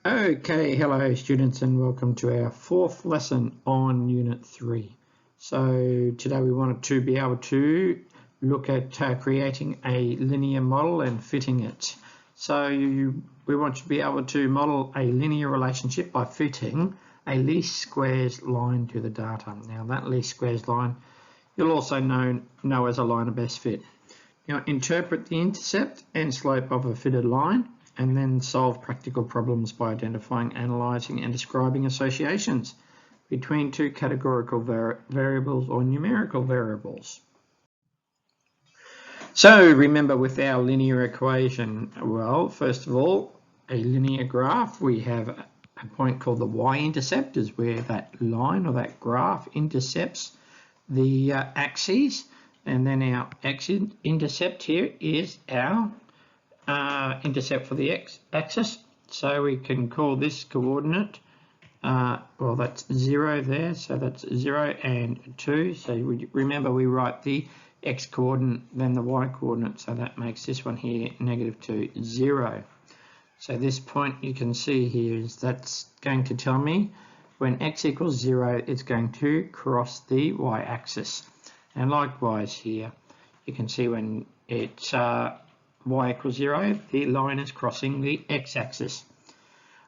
Okay, hello students and welcome to our fourth lesson on Unit 3. So today we wanted to be able to look at creating a linear model and fitting it. So we want to be able to model a linear relationship by fitting a least squares line to the data. Now that least squares line you'll also know as a line of best fit. Now interpret the intercept and slope of a fitted line, and then solve practical problems by identifying, analysing and describing associations between two categorical variables or numerical variables. So remember with our linear equation, well, first of all, a linear graph, we have a point called the y-intercept, is where that line or that graph intercepts the axes, and then our x-intercept here is our intercept for the x-axis, so we can call this coordinate, well that's 0 there, so that's 0 and 2, so remember we write the x coordinate then the y coordinate, so that makes this one here -2, 0. So this point you can see here is that's going to tell me when x equals 0 it's going to cross the y-axis, and likewise here you can see when it's y equals 0, the line is crossing the x-axis.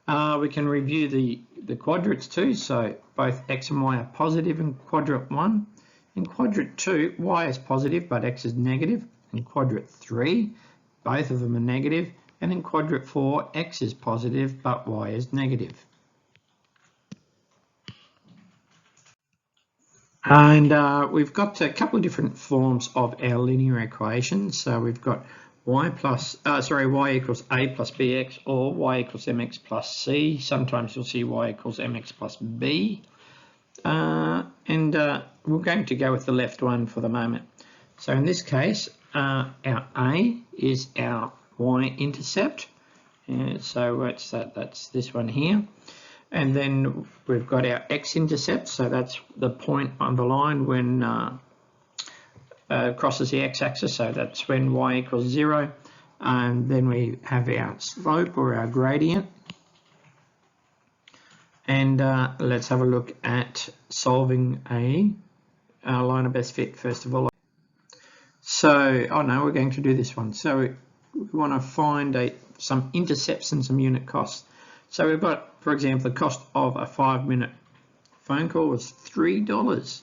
We can review the quadrants too, so both x and y are positive in quadrant 1. In quadrant 2, y is positive but x is negative. In quadrant 3, both of them are negative. And in quadrant 4, x is positive but y is negative. And we've got a couple of different forms of our linear equations. So we've got y equals a plus bx, or y equals mx plus c. Sometimes you'll see y equals mx plus b. We're going to go with the left one for the moment. So in this case, our a is our y-intercept. So what's that? That's this one here. And then we've got our x-intercept, so that's the point on the line when crosses the x-axis, so that's when y equals 0. And then we have our slope or our gradient. And let's have a look at solving a line of best fit first of all. So, oh no, we're going to do this one. So we want to find some intercepts and some unit costs. So we've got, for example, the cost of a 5-minute phone call was $3.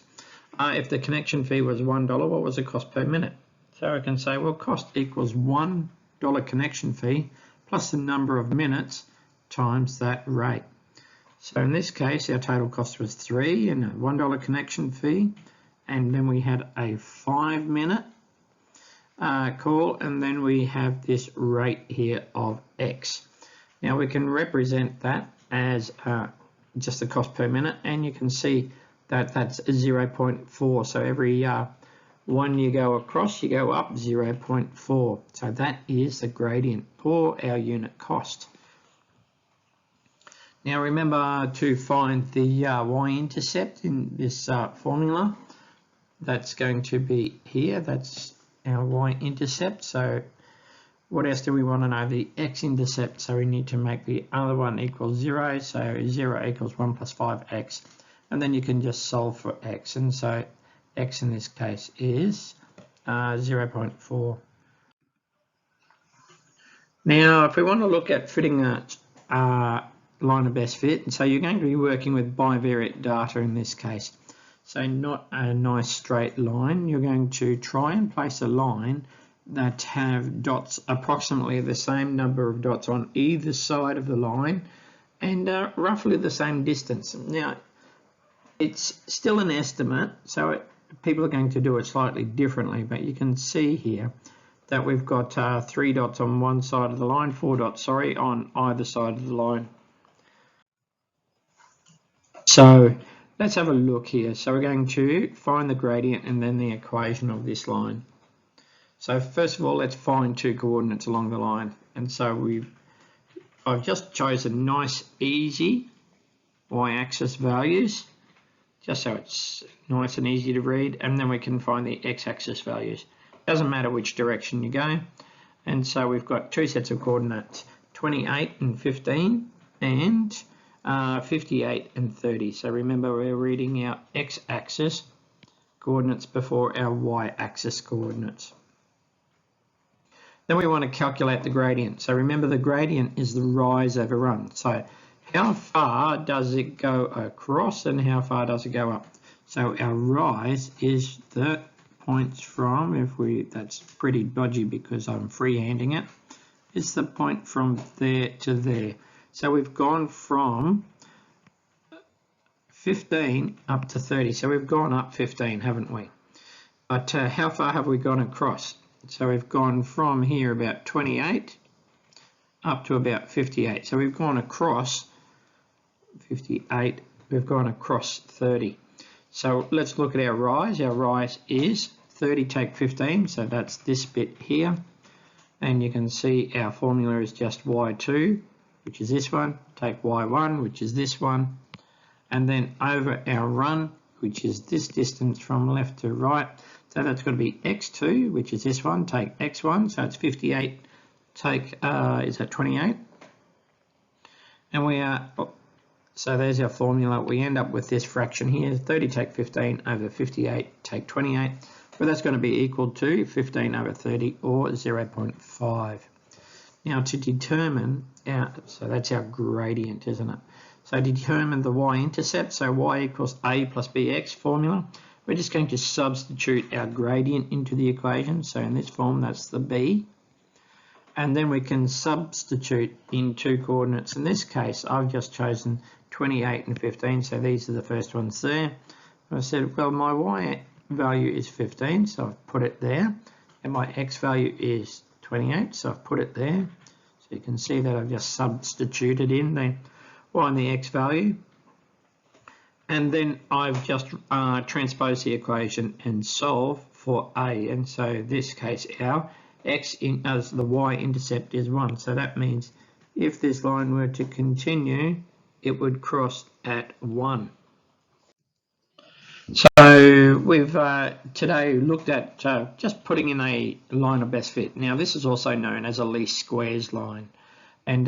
If the connection fee was $1, what was the cost per minute? So I can say, well, cost equals $1 connection fee plus the number of minutes times that rate. So in this case, our total cost was $3 and a $1 connection fee. And then we had a 5-minute call, and then we have this rate here of X. Now we can represent that as just the cost per minute, and you can see that that's 0.4. So every one you go across, you go up 0.4. So that is the gradient for our unit cost. Now remember to find the y-intercept in this formula. That's going to be here. That's our y-intercept. So what else do we want to know? The x-intercept, so we need to make the other one equal 0, so 0 equals 1 plus 5x, and then you can just solve for x, and so x in this case is 0.4. Now if we want to look at fitting a line of best fit, and so you're going to be working with bivariate data in this case, so not a nice straight line. You're going to try and place a line that have dots, approximately the same number of dots on either side of the line, and roughly the same distance. Now it's still an estimate, so people are going to do it slightly differently, but you can see here that we've got 3 dots on one side of the line, 4 dots, on either side of the line. So let's have a look here. So we're going to find the gradient and then the equation of this line. So first of all, let's find two coordinates along the line. And so I've just chosen nice, easy y-axis values, just so it's nice and easy to read. And then we can find the x-axis values. Doesn't matter which direction you go. And so we've got two sets of coordinates, 28 and 15. and 58 and 30. So remember, we're reading our x-axis coordinates before our y-axis coordinates. Then we want to calculate the gradient. So remember, the gradient is the rise over run. So how far does it go across and how far does it go up? So our rise is the points from, that's pretty dodgy because I'm freehanding it, it's the point from there to there. So we've gone from 15 up to 30. So we've gone up 15, haven't we? But how far have we gone across? So we've gone from here about 28 up to about 58. So we've gone across 58, we've gone across 30. So let's look at our rise. Our rise is 30 take 15, so that's this bit here. And you can see our formula is just y2, which is this one, take y1, which is this one, and then over our run, which is this distance from left to right. So that's got to be x2, which is this one, take x1, so it's 58, take, is that 28? And we are, so there's our formula. We end up with this fraction here, 30 take 15 over 58 take 28, but that's going to be equal to 15 over 30 or 0.5. Now to determine so that's our gradient, isn't it? So to determine the y-intercept, so y equals a plus bx formula, we're just going to substitute our gradient into the equation. So in this form, that's the b. And then we can substitute in two coordinates. In this case, I've just chosen 28 and 15, so these are the first ones there. I said, well, my y value is 15, so I've put it there. And my x value is 28, so I've put it there. So you can see that I've just substituted in the y and the x value. And then I've just transposed the equation and solve for a. And so in this case, our as the y-intercept is 1. So that means if this line were to continue, it would cross at 1. So we've today looked at just putting in a line of best fit. Now this is also known as a least squares line. And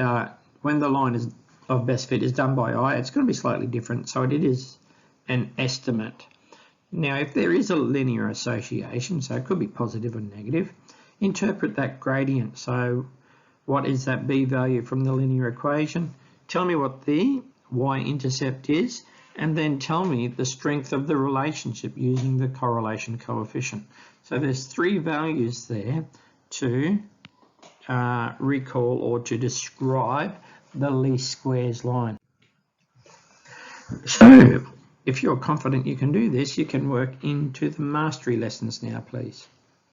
when the line of best fit is done by eye, it's going to be slightly different. So it is an estimate. Now if there is a linear association, so it could be positive or negative, interpret that gradient. So what is that b value from the linear equation? Tell me what the y-intercept is, and then tell me the strength of the relationship using the correlation coefficient. So there's three values there to recall or to describe the least squares line. So if you're confident you can do this, you can work into the mastery lessons now, please.